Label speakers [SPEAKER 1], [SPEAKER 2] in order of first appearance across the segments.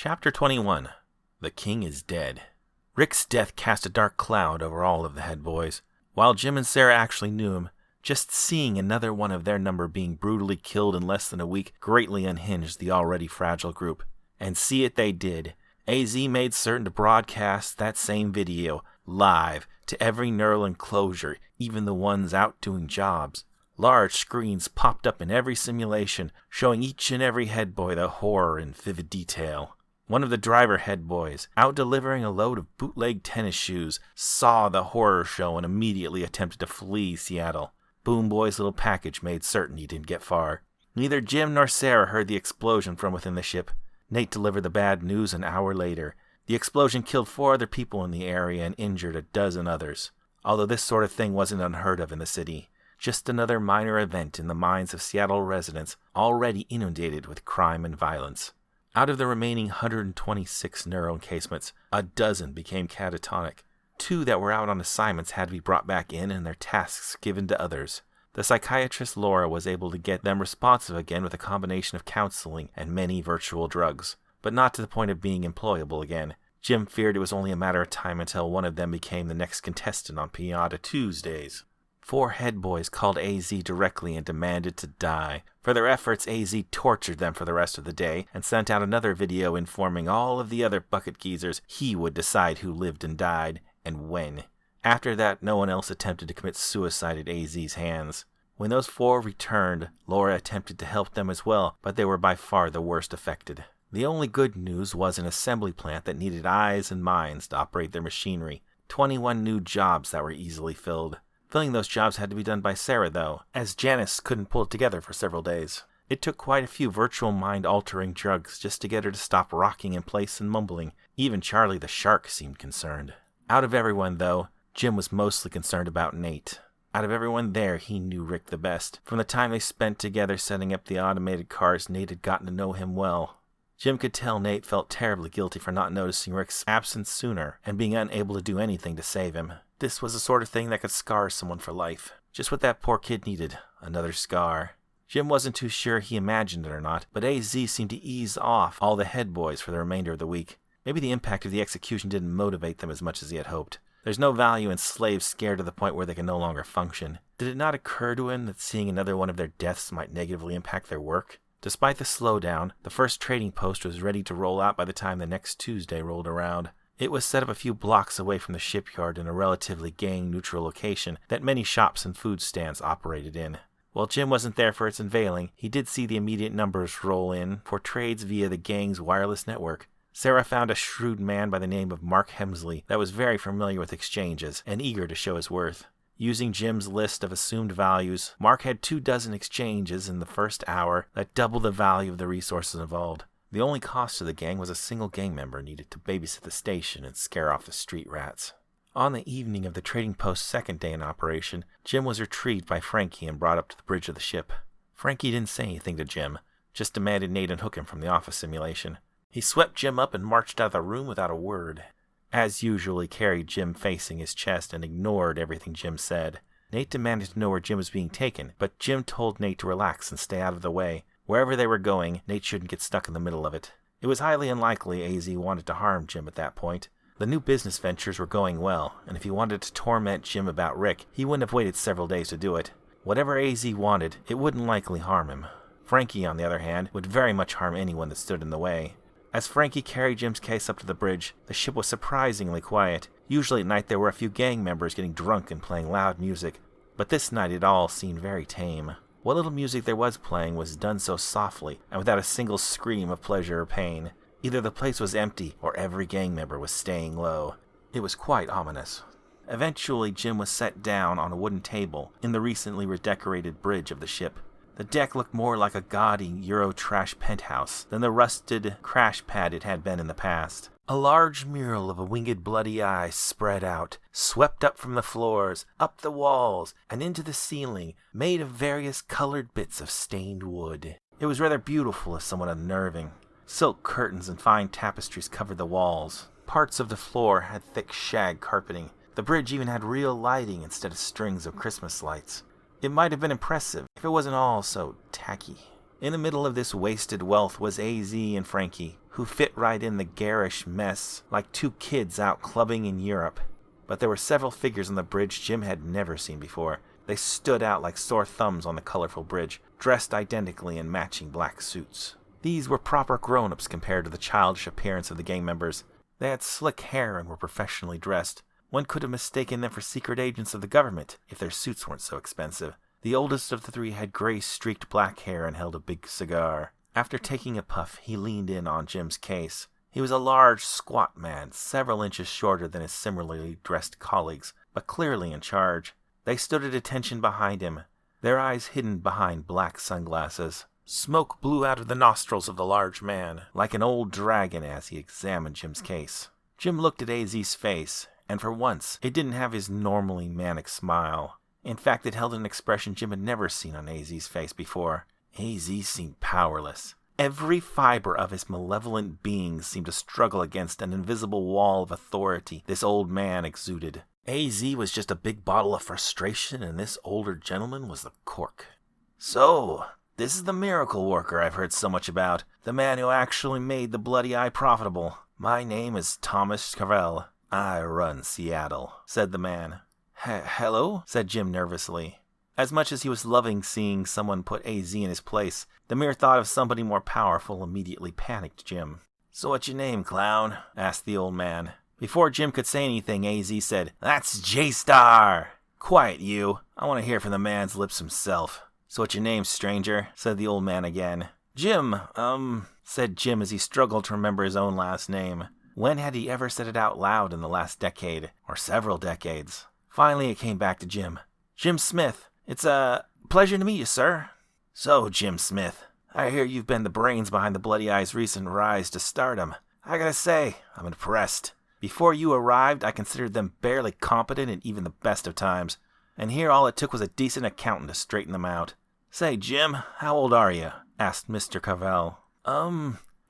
[SPEAKER 1] Chapter 21. The King is Dead. Rick's death cast a dark cloud over all of the head boys. While Jim and Sarah actually knew him, just seeing another one of their number being brutally killed in less than a week greatly unhinged the already fragile group. And see it they did. AZ made certain to broadcast that same video, live, to every neural enclosure, even the ones out doing jobs. Large screens popped up in every simulation, showing each and every head boy the horror in vivid detail. One of the driver head boys, out delivering a load of bootleg tennis shoes, saw the horror show and immediately attempted to flee Seattle. Boom Boy's little package made certain he didn't get far. Neither Jim nor Sarah heard the explosion from within the ship. Nate delivered the bad news an hour later. The explosion killed 4 other people in the area and injured a dozen others. Although this sort of thing wasn't unheard of in the city. Just another minor event in the minds of Seattle residents already inundated with crime and violence. Out of the remaining 126 neural encasements, a dozen became catatonic. 2 that were out on assignments had to be brought back in and their tasks given to others. The psychiatrist Laura was able to get them responsive again with a combination of counseling and many virtual drugs, but not to the point of being employable again. Jim feared it was only a matter of time until one of them became the next contestant on Pinata Tuesdays. 4 head boys called AZ directly and demanded to die. For their efforts, AZ tortured them for the rest of the day and sent out another video informing all of the other bucket geezers he would decide who lived and died, and when. After that, no one else attempted to commit suicide at AZ's hands. When those 4 returned, Laura attempted to help them as well, but they were by far the worst affected. The only good news was an assembly plant that needed eyes and minds to operate their machinery. 21 new jobs that were easily filled. Filling those jobs had to be done by Sarah, though, as Janice couldn't pull it together for several days. It took quite a few virtual mind-altering drugs just to get her to stop rocking in place and mumbling. Even Charlie the Shark seemed concerned. Out of everyone, though, Jim was mostly concerned about Nate. Out of everyone there, he knew Rick the best. From the time they spent together setting up the automated cars, Nate had gotten to know him well. Jim could tell Nate felt terribly guilty for not noticing Rick's absence sooner and being unable to do anything to save him. This was the sort of thing that could scar someone for life. Just what that poor kid needed, another scar. Jim wasn't too sure he imagined it or not, but AZ seemed to ease off all the head boys for the remainder of the week. Maybe the impact of the execution didn't motivate them as much as he had hoped. There's no value in slaves scared to the point where they can no longer function. Did it not occur to him that seeing another one of their deaths might negatively impact their work? Despite the slowdown, the first trading post was ready to roll out by the time the next Tuesday rolled around. It was set up a few blocks away from the shipyard in a relatively gang-neutral location that many shops and food stands operated in. While Jim wasn't there for its unveiling, he did see the immediate numbers roll in for trades via the gang's wireless network. Sarah found a shrewd man by the name of Mark Hemsley that was very familiar with exchanges and eager to show his worth. Using Jim's list of assumed values, Mark had 24 exchanges in the first hour that doubled the value of the resources involved. The only cost to the gang was a single gang member needed to babysit the station and scare off the street rats. On the evening of the trading post's second day in operation, Jim was retrieved by Frankie and brought up to the bridge of the ship. Frankie didn't say anything to Jim, just demanded Nate unhook him from the office simulation. He swept Jim up and marched out of the room without a word. As usual, he carried Jim facing his chest and ignored everything Jim said. Nate demanded to know where Jim was being taken, but Jim told Nate to relax and stay out of the way. Wherever they were going, Nate shouldn't get stuck in the middle of it. It was highly unlikely AZ wanted to harm Jim at that point. The new business ventures were going well, and if he wanted to torment Jim about Rick, he wouldn't have waited several days to do it. Whatever AZ wanted, it wouldn't likely harm him. Frankie, on the other hand, would very much harm anyone that stood in the way. As Frankie carried Jim's case up to the bridge, the ship was surprisingly quiet. Usually at night there were a few gang members getting drunk and playing loud music, but this night it all seemed very tame. What little music there was playing was done so softly and without a single scream of pleasure or pain. Either the place was empty or every gang member was staying low. It was quite ominous. Eventually Jim was set down on a wooden table in the recently redecorated bridge of the ship. The deck looked more like a gaudy Eurotrash penthouse than the rusted crash pad it had been in the past. A large mural of a winged bloody eye spread out, swept up from the floors, up the walls, and into the ceiling, made of various colored bits of stained wood. It was rather beautiful if somewhat unnerving. Silk curtains and fine tapestries covered the walls. Parts of the floor had thick shag carpeting. The bridge even had real lighting instead of strings of Christmas lights. It might have been impressive if it wasn't all so tacky. In the middle of this wasted wealth was AZ and Frankie, who fit right in the garish mess like two kids out clubbing in Europe. But there were several figures on the bridge Jim had never seen before. They stood out like sore thumbs on the colorful bridge, dressed identically in matching black suits. These were proper grown-ups compared to the childish appearance of the gang members. They had slick hair and were professionally dressed. One could have mistaken them for secret agents of the government if their suits weren't so expensive. The oldest of the three had gray-streaked black hair and held a big cigar. After taking a puff, he leaned in on Jim's case. He was a large, squat man, several inches shorter than his similarly dressed colleagues, but clearly in charge. They stood at attention behind him, their eyes hidden behind black sunglasses. Smoke blew out of the nostrils of the large man, like an old dragon as he examined Jim's case. Jim looked at AZ's face, and for once, it didn't have his normally manic smile. In fact, it held an expression Jim had never seen on AZ's face before. AZ seemed powerless. Every fiber of his malevolent being seemed to struggle against an invisible wall of authority this old man exuded. AZ was just a big bottle of frustration, and this older gentleman was the cork. "So, this is the miracle worker I've heard so much about, the man who actually made the Bloody Eye profitable. My name is Thomas Cavell. I run Seattle," said the man. "Hello?" said Jim nervously. As much as he was loving seeing someone put AZ in his place, the mere thought of somebody more powerful immediately panicked Jim. "So what's your name, clown?" asked the old man. Before Jim could say anything, AZ said, "That's J-Star!" "Quiet, you. I want to hear from the man's lips himself." "So what's your name, stranger?" said the old man again. "Jim, said Jim as he struggled to remember his own last name. When had he ever said it out loud in the last decade, or several decades? Finally, it came back to Jim. "Jim Smith. It's a pleasure to meet you, sir." "So, Jim Smith, I hear you've been the brains behind the Bloody Eye's recent rise to stardom. I gotta say, I'm impressed. Before you arrived, I considered them barely competent in even the best of times, and here all it took was a decent accountant to straighten them out." "Say, Jim, how old are you?" asked Mr. Cavell.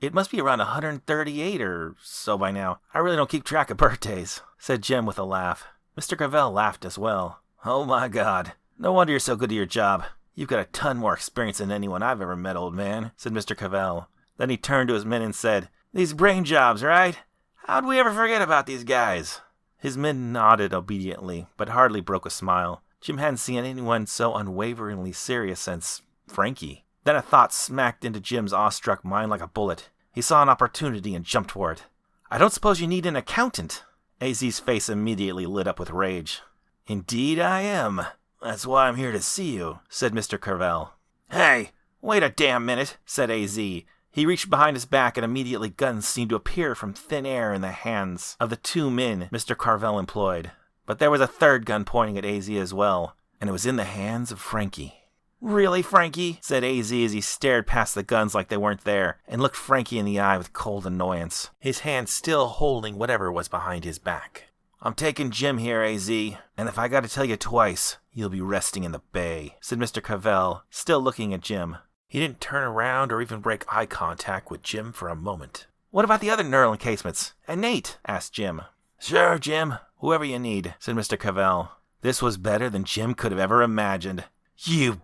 [SPEAKER 1] It must be around 138 or so by now. I really don't keep track of birthdays," said Jim with a laugh. Mr. Cavell laughed as well. "Oh my God. No wonder you're so good at your job. You've got a ton more experience than anyone I've ever met, old man," said Mr. Cavell. Then he turned to his men and said, "These brain jobs, right? How'd we ever forget about these guys?" His men nodded obediently, but hardly broke a smile. Jim hadn't seen anyone so unwaveringly serious since Frankie. Then a thought smacked into Jim's awestruck mind like a bullet. He saw an opportunity and jumped for it. "I don't suppose you need an accountant?" AZ's face immediately lit up with rage. "Indeed I am. That's why I'm here to see you," said Mr. Cavell. "Hey, wait a damn minute," said AZ. He reached behind his back, and immediately guns seemed to appear from thin air in the hands of the two men Mr. Cavell employed. But there was a third gun pointing at AZ as well, and it was in the hands of Frankie. "Really, Frankie?" said AZ as he stared past the guns like they weren't there, and looked Frankie in the eye with cold annoyance, his hand still holding whatever was behind his back. "I'm taking Jim here, AZ, and if I gotta tell you twice, you'll be resting in the bay," said Mr. Cavell, still looking at Jim. He didn't turn around or even break eye contact with Jim for a moment. "What about the other neural encasements? And Nate?" asked Jim. "Sure, Jim. Whoever you need," said Mr. Cavell. This was better than Jim could have ever imagined. "You,"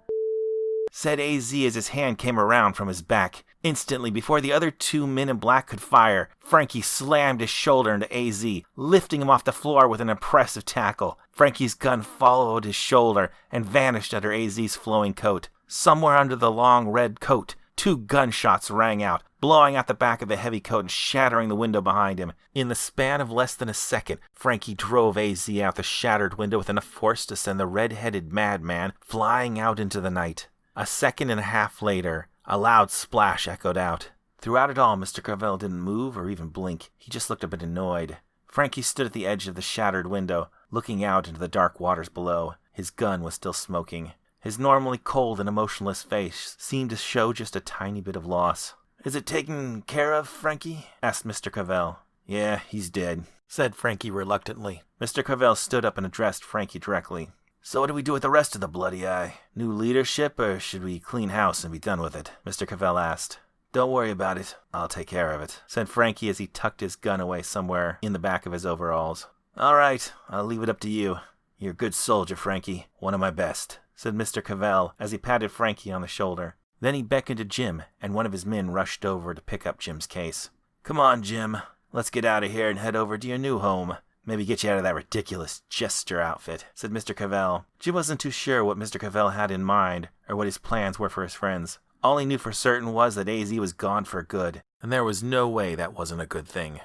[SPEAKER 1] said AZ as his hand came around from his back. Instantly, before the other two men in black could fire, Frankie slammed his shoulder into AZ, lifting him off the floor with an impressive tackle. Frankie's gun followed his shoulder and vanished under AZ's flowing coat. Somewhere under the long red coat, two gunshots rang out, blowing out the back of the heavy coat and shattering the window behind him. In the span of less than a second, Frankie drove AZ out the shattered window with enough force to send the red-headed madman flying out into the night. A second and a half later, a loud splash echoed out. Throughout it all, Mr. Cavell didn't move or even blink. He just looked a bit annoyed. Frankie stood at the edge of the shattered window, looking out into the dark waters below. His gun was still smoking. His normally cold and emotionless face seemed to show just a tiny bit of loss. "Is it taken care of, Frankie?" asked Mr. Cavell. "Yeah, he's dead," said Frankie reluctantly. Mr. Cavell stood up and addressed Frankie directly. "So what do we do with the rest of the Bloody Eye? New leadership, or should we clean house and be done with it?" Mr. Cavell asked. "Don't worry about it. I'll take care of it," said Frankie as he tucked his gun away somewhere in the back of his overalls. "All right, I'll leave it up to you. You're a good soldier, Frankie. One of my best," said Mr. Cavell as he patted Frankie on the shoulder. Then he beckoned to Jim, and one of his men rushed over to pick up Jim's case. Come on, Jim. Let's get out of here and head over to your new home. Maybe get you out of that ridiculous jester outfit," said Mr. Cavell. Jim wasn't too sure what Mr. Cavell had in mind, or what his plans were for his friends. All he knew for certain was that AZ was gone for good, and there was no way that wasn't a good thing.